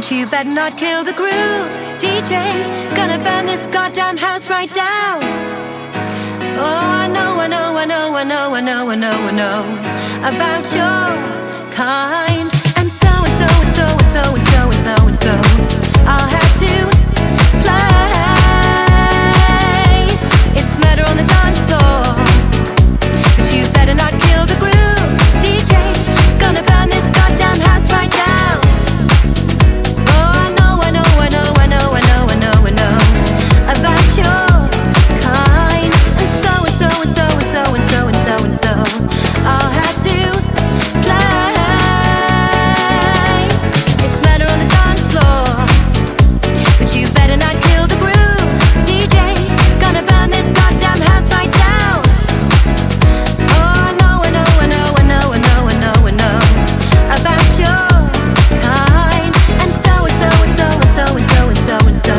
but you better not kill the groove. DJ, gonna burn this goddamn house right down. Oh, I know, I know, I know, I know, I know, I know, I know about your kind. And so and so and so and so and so and so and so I'll have to play. It's murder on the dance floor, but you better not kill the groove. DJ, gonna burn this goddamn house right down. Oh, I know, I know, I know, I know, I know, I know, I know about your kind. And so and so and so and so and so and so and so I'll have to play. It's murder on the dance floor, but you better not kill the groove. DJ, gonna burn this goddamn house right down. Oh, I know, I know, I know, I know, I know, I know, I know about your kind. And so and so and so and so and so and so and so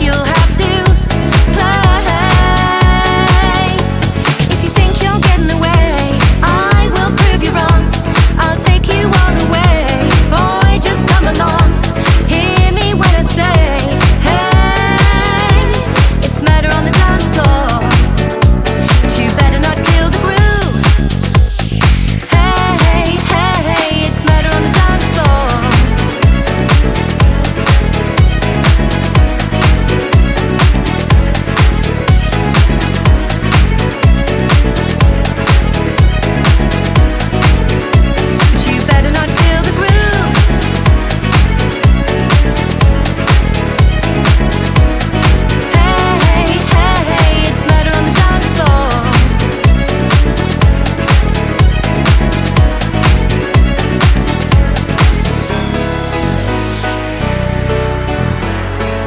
you'll have to play. If you think you're getting away, I will prove you wrong. I'll take you all the way. Boy, just come along. Hear me when I say, hey, it's murder on the dance floor, but you better not kill the groove. Hey, hey, hey, it's murder on the dance floor. But you better not kill the groove. Hey, hey, hey, it's murder on the dance floor.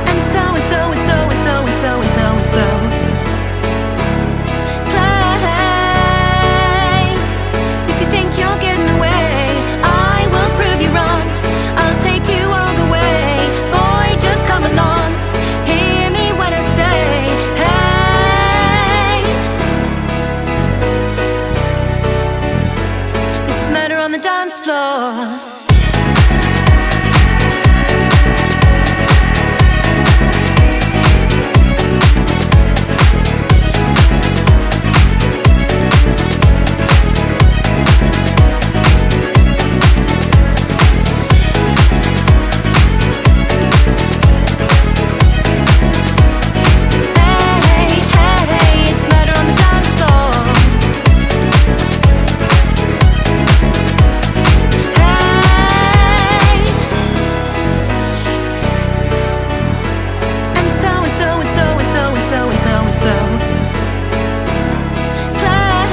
And so and so and so and so and so and so and so play. If you think you're getting away, I will prove you wrong. I'll take you all the way. Boy, just come along. Hear me when I say, hey, it's murder on the dance floor. Hey, hey, it's murder on the dance floor. Hey, and so and so and so and so and so and so and so play.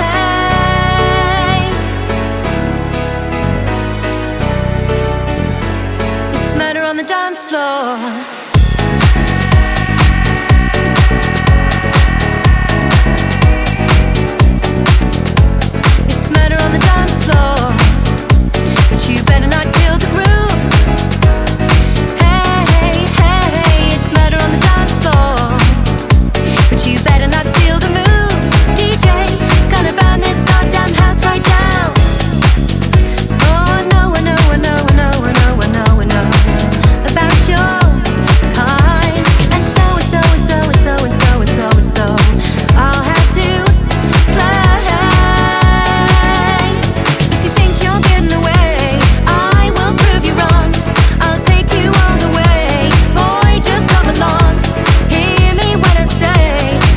It's murder on the dance floor. It's murder on the dance floor, but you better not kill the groove. Hey, hey, hey, it's murder on the dance floor, but you better not steal the moves. DJ, gonna burn this goddamn house right down. Oh, I know, I know, I know, I know, I know, I know, I know about your kind. And so and so and so and so and so and so and so I'll have to play. If you think you're getting away, I will prove you wrong. I'll take you all the way. Boy, just come along. Hear me when I say,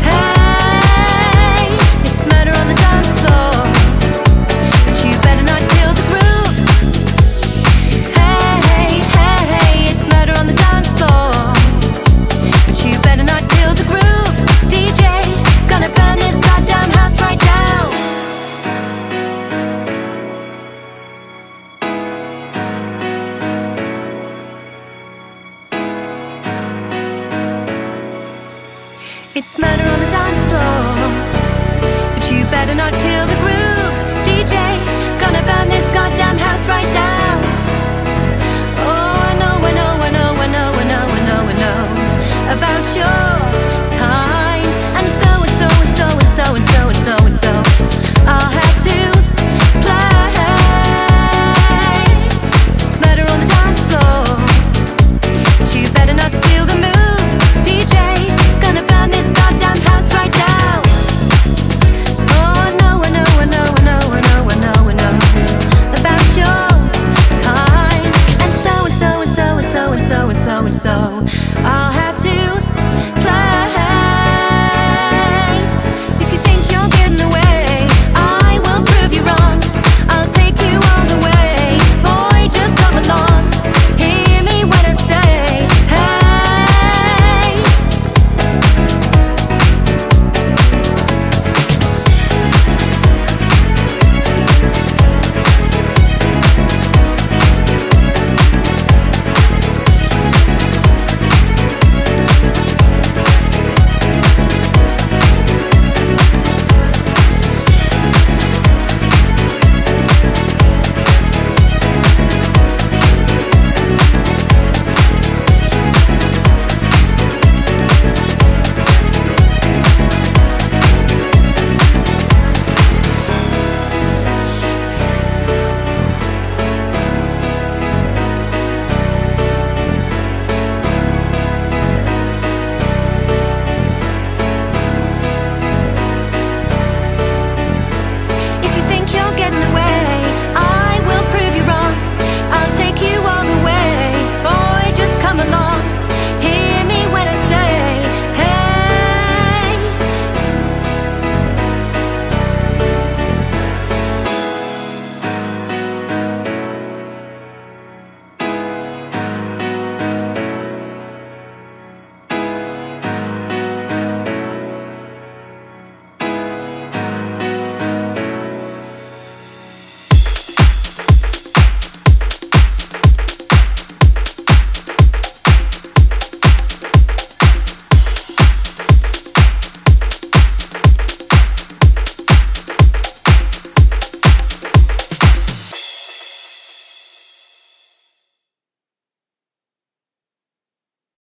hey, it's murder on the dance floor, but you better not kill the groove. Hey, hey, hey, it's murder on the dance floor, but you better not kill the groove. DJ, gonna burn this goddamn house right down. It's murder on the dance floor, but you better not kill the groove.